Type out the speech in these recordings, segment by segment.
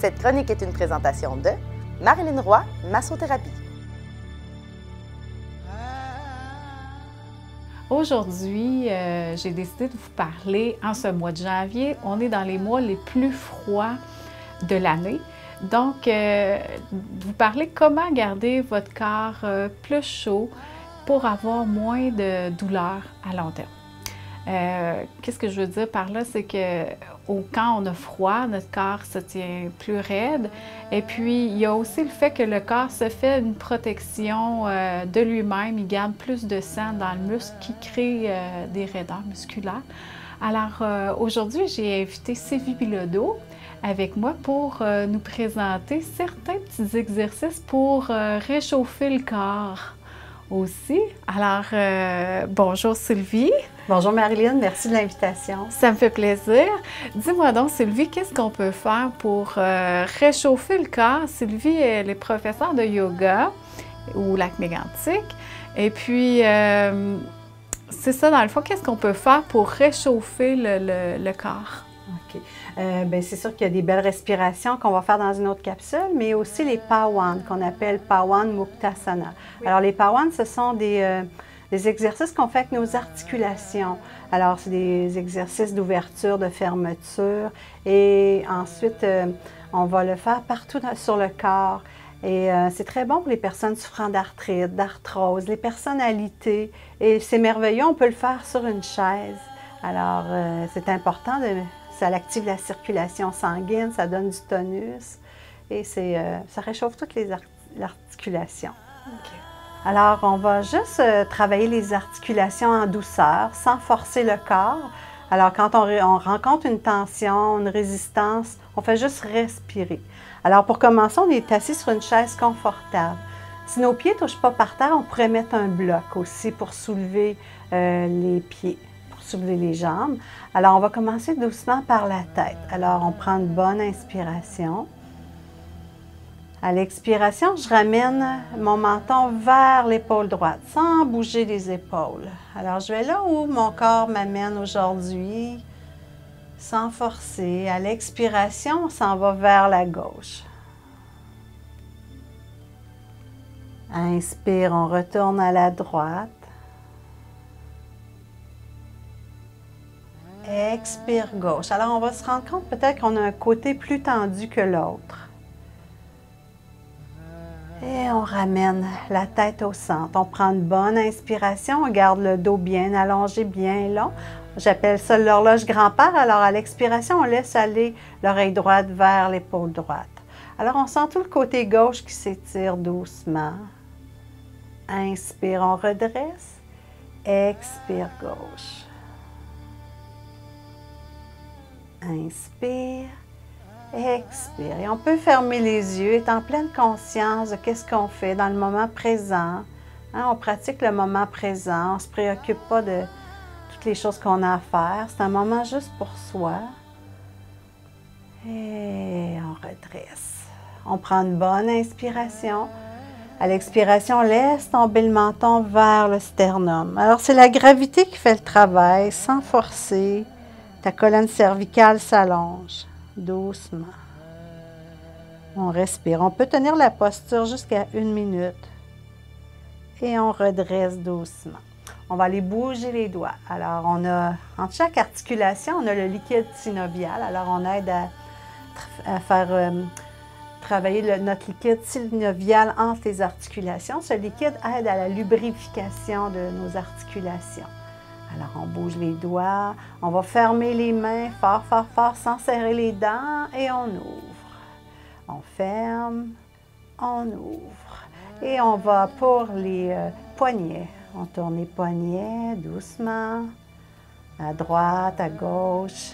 Cette chronique est une présentation de Marilyn Roy, Massothérapie. Aujourd'hui, j'ai décidé de vous parler en ce mois de janvier. On est dans les mois les plus froids de l'année. Donc, vous parler comment garder votre corps plus chaud pour avoir moins de douleurs à long terme. Qu'est-ce que je veux dire par là? C'est que quand on a froid, notre corps se tient plus raide. Et puis, il y a aussi le fait que le corps se fait une protection de lui-même. Il garde plus de sang dans le muscle qui crée des raideurs musculaires. Alors, aujourd'hui, j'ai invité Sylvie Bilodeau avec moi pour nous présenter certains petits exercices pour réchauffer le corps aussi. Alors, bonjour Sylvie. Bonjour Marilyn, merci de l'invitation. Ça me fait plaisir. Dis-moi donc Sylvie, qu'est-ce qu'on peut faire pour réchauffer le corps? Sylvie, elle est professeure de yoga au Lac-Mégantic. Et puis, c'est ça dans le fond, qu'est-ce qu'on peut faire pour réchauffer le corps? OK. Bien, c'est sûr qu'il y a des belles respirations qu'on va faire dans une autre capsule, mais aussi les Pawan, qu'on appelle Pawan Muktasana. Oui. Alors, les Pawan, ce sont des exercices qu'on fait avec nos articulations. Alors, c'est des exercices d'ouverture, de fermeture, et ensuite, on va le faire partout sur le corps. Et c'est très bon pour les personnes souffrant d'arthrite, d'arthrose, les personnalités, et c'est merveilleux, on peut le faire sur une chaise. Alors, c'est important, ça active la circulation sanguine, ça donne du tonus, et ça réchauffe toutes les articulations. Okay. Alors, on va juste travailler les articulations en douceur, sans forcer le corps. Alors, quand on rencontre une tension, une résistance, on fait juste respirer. Alors, pour commencer, on est assis sur une chaise confortable. Si nos pieds ne touchent pas par terre, on pourrait mettre un bloc aussi pour soulever les pieds, pour soulever les jambes. Alors, on va commencer doucement par la tête. Alors, on prend une bonne inspiration. À l'expiration, je ramène mon menton vers l'épaule droite, sans bouger les épaules. Alors, je vais là où mon corps m'amène aujourd'hui, sans forcer. À l'expiration, on s'en va vers la gauche. Inspire, on retourne à la droite. Expire, gauche. Alors, on va se rendre compte peut-être qu'on a un côté plus tendu que l'autre. Et on ramène la tête au centre. On prend une bonne inspiration, on garde le dos bien allongé, bien long. J'appelle ça l'horloge grand-père. Alors, à l'expiration, on laisse aller l'oreille droite vers l'épaule droite. Alors, on sent tout le côté gauche qui s'étire doucement. Inspire, on redresse. Expire, gauche. Inspire. Expire. Et on peut fermer les yeux, être en pleine conscience de qu'est-ce qu'on fait dans le moment présent. Hein, on pratique le moment présent, on ne se préoccupe pas de toutes les choses qu'on a à faire. C'est un moment juste pour soi. Et on redresse. On prend une bonne inspiration. À l'expiration, on laisse tomber le menton vers le sternum. Alors, c'est la gravité qui fait le travail, sans forcer. Ta colonne cervicale s'allonge. Doucement. On respire. On peut tenir la posture jusqu'à 1 minute. Et on redresse doucement. On va aller bouger les doigts. Alors, on a, entre chaque articulation, on a le liquide synovial. Alors, on aide à faire travailler notre liquide synovial entre les articulations. Ce liquide aide à la lubrification de nos articulations. Alors, on bouge les doigts, on va fermer les mains fort, fort, fort, sans serrer les dents, et on ouvre. On ferme, on ouvre. Et on va pour les poignets. On tourne les poignets doucement, à droite, à gauche.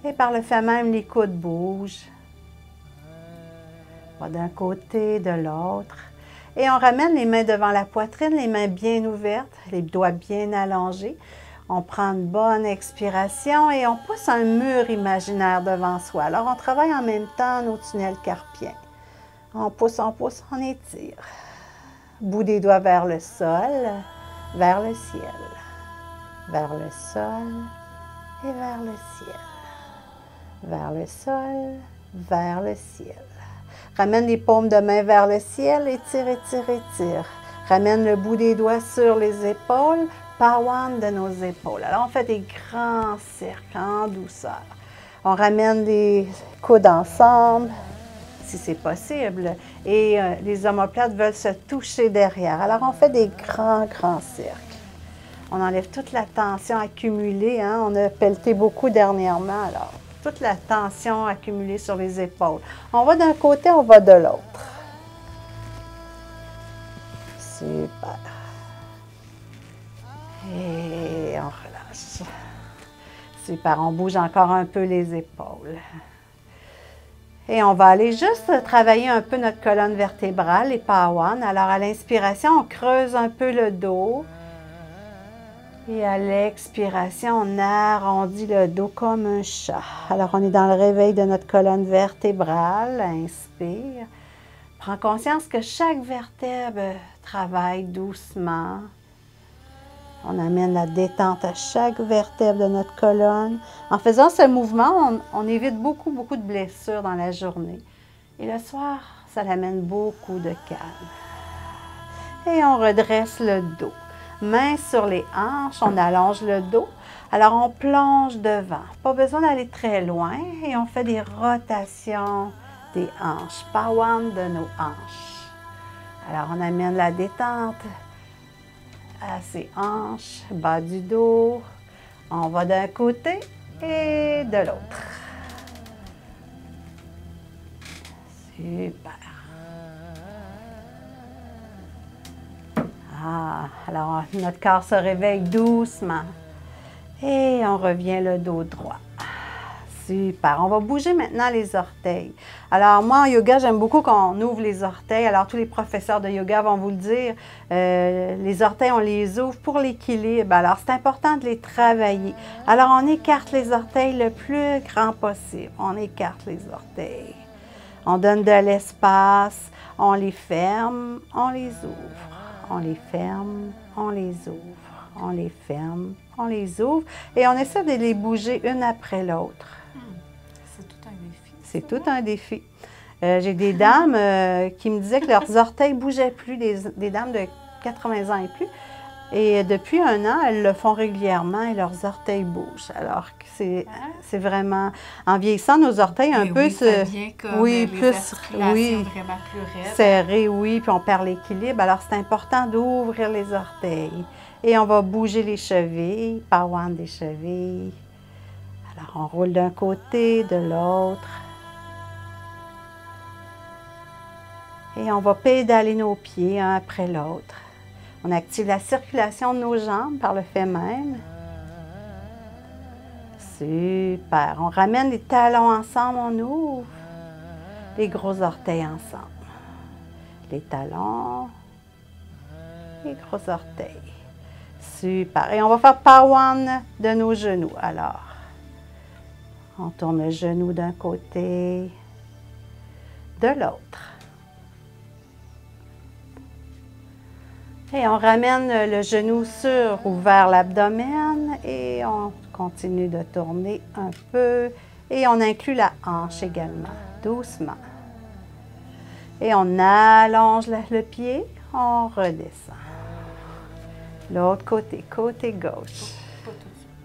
Et par le fait même, les coudes bougent. On va d'un côté, de l'autre. Et on ramène les mains devant la poitrine, les mains bien ouvertes, les doigts bien allongés. On prend une bonne expiration et on pousse un mur imaginaire devant soi. Alors, on travaille en même temps nos tunnels carpiens. On pousse, on étire. Bout des doigts vers le sol, vers le ciel. Vers le sol et vers le ciel. Vers le sol vers le ciel. Ramène les paumes de main vers le ciel, étire, étire, étire. Ramène le bout des doigts sur les épaules, Pawan de nos épaules. Alors, on fait des grands cercles en douceur. On ramène les coudes ensemble, si c'est possible, et les omoplates veulent se toucher derrière. Alors, on fait des grands, grands cercles. On enlève toute la tension accumulée, hein? On a pelleté beaucoup dernièrement, alors toute la tension accumulée sur les épaules. On va d'un côté, on va de l'autre. Super. Et on relâche. Super, on bouge encore un peu les épaules. Et on va aller juste travailler un peu notre colonne vertébrale, les Pawan. Alors, à l'inspiration, on creuse un peu le dos. Et à l'expiration, on arrondit le dos comme un chat. Alors, on est dans le réveil de notre colonne vertébrale. Inspire. Prends conscience que chaque vertèbre travaille doucement. On amène la détente à chaque vertèbre de notre colonne. En faisant ce mouvement, on évite beaucoup de blessures dans la journée. Et le soir, ça amène beaucoup de calme. Et on redresse le dos. Mains sur les hanches, on allonge le dos. Alors, on plonge devant. Pas besoin d'aller très loin. Et on fait des rotations des hanches. Pawan de nos hanches. Alors, on amène la détente à ses hanches, bas du dos. On va d'un côté et de l'autre. Super. Alors notre corps se réveille doucement. Et on revient le dos droit. Super. On va bouger maintenant les orteils. Alors, moi, en yoga, j'aime beaucoup qu'on ouvre les orteils. Alors, tous les professeurs de yoga vont vous le dire. Les orteils, on les ouvre pour l'équilibre. Alors, c'est important de les travailler. Alors, on écarte les orteils le plus grand possible. On écarte les orteils. On donne de l'espace. On les ferme. On les ouvre. On les ferme. On les ouvre. On les ferme. On les ouvre. Et on essaie de les bouger une après l'autre. C'est tout un défi. C'est tout un défi. J'ai des dames qui me disaient que leurs orteils ne bougeaient plus, des dames de 80 ans et plus. Et depuis 1 an, elles le font régulièrement et leurs orteils bougent. Alors que c'est vraiment... En vieillissant, nos orteils un peu ça devient comme oui, les plus, articulations oui, vraiment plus raides. serrés, oui, puis on perd l'équilibre. Alors, c'est important d'ouvrir les orteils. Et on va bouger les chevilles, Pawan des chevilles. Alors, on roule d'un côté, de l'autre. Et on va pédaler nos pieds un après l'autre. On active la circulation de nos jambes par le fait même. Super. On ramène les talons ensemble, on ouvre. Les gros orteils ensemble. Les talons. Les gros orteils. Super. Et on va faire Pawan de nos genoux. Alors, on tourne le genou d'un côté, de l'autre. Et on ramène le genou sur ou vers l'abdomen et on continue de tourner un peu. Et on inclut la hanche également, doucement. Et on allonge le pied, on redescend. L'autre côté, côté gauche. Pas tout de suite.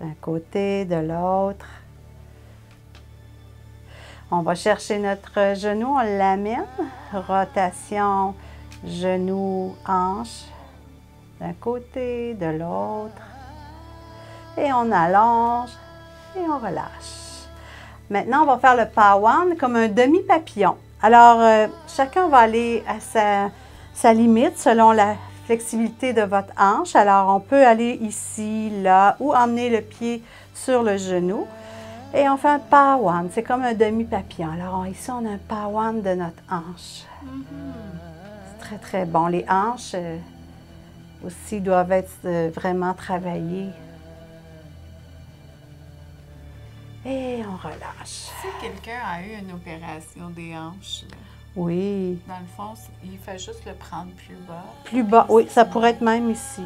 D'un côté, de l'autre. On va chercher notre genou, on l'amène. Rotation, genou, hanche. D'un côté, de l'autre. Et on allonge et on relâche. Maintenant, on va faire le Pawan comme un demi-papillon. Alors, chacun va aller à sa limite selon la flexibilité de votre hanche. Alors, on peut aller ici, là, ou emmener le pied sur le genou. Et on fait un Pawan, c'est comme un demi-papillon. Alors, ici, on a un Pawan de notre hanche. C'est très, très bon. Les hanches aussi doivent être vraiment travaillées. Et on relâche. Si quelqu'un a eu une opération des hanches, là, Oui. dans le fond, il fait juste le prendre plus bas. Plus bas, oui, ça pourrait être même ici.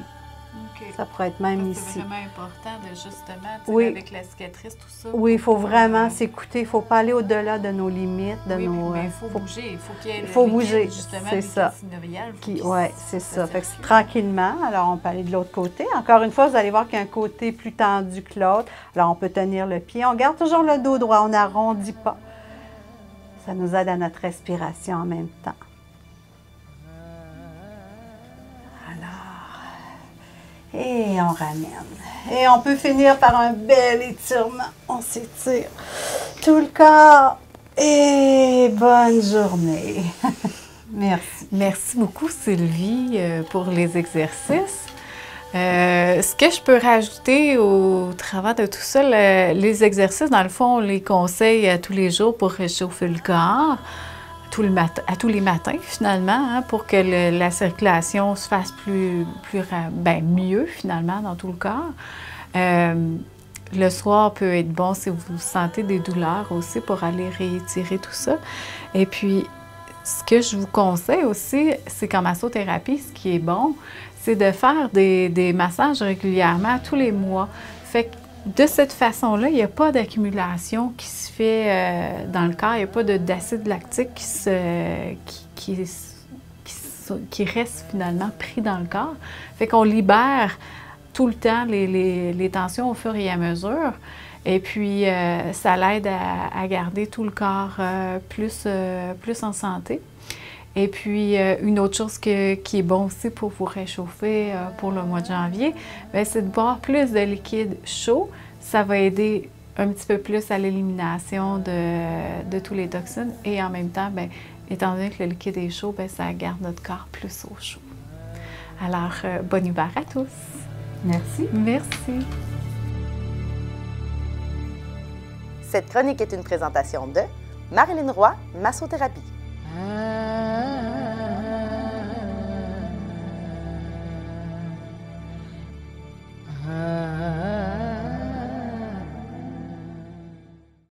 OK. Ça pourrait être même C'est ici. vraiment important de justement, Oui. avec la cicatrice, tout ça. Oui, il faut vraiment Ouais. s'écouter. Il ne faut pas aller au-delà de nos limites, de Oui, nos... mais il faut bouger. Il faut qu'il y ait il faut bouger, justement, c'est ça. Oui, c'est ça. Fait que circule. tranquillement, alors on peut aller de l'autre côté. Encore une fois, vous allez voir qu'il y a un côté plus tendu que l'autre. Alors, on peut tenir le pied. On garde toujours le dos droit, on n'arrondit pas. Ça nous aide à notre respiration en même temps. Et on ramène. Et on peut finir par un bel étirement. On s'étire tout le corps. Et bonne journée. Merci. Merci beaucoup, Sylvie, pour les exercices. Ce que je peux rajouter au travers de tout ça, les exercices, dans le fond, on les conseille tous les jours pour réchauffer le corps, à tous les matins, finalement, hein, pour que la circulation se fasse mieux, finalement, dans tout le corps. Le soir peut être bon si vous sentez des douleurs aussi pour aller réétirer tout ça. Et puis, ce que je vous conseille aussi, c'est qu'en massothérapie, ce qui est bon, c'est de faire des massages régulièrement, tous les mois. Fait que de cette façon-là, il n'y a pas d'accumulation qui se fait dans le corps, il n'y a pas d'acide lactique qui reste finalement pris dans le corps. Fait qu'on libère tout le temps les tensions au fur et à mesure. Et puis, ça l'aide à garder tout le corps plus en santé. Et puis, une autre chose qui est bon aussi pour vous réchauffer pour le mois de janvier, c'est de boire plus de liquide chaud. Ça va aider un petit peu plus à l'élimination de tous les toxines. Et en même temps, étant donné que le liquide est chaud, ça garde notre corps plus au chaud. Alors, bon hiver à tous! Merci. Merci. Cette chronique est une présentation de Marilyn Roy, Massothérapie.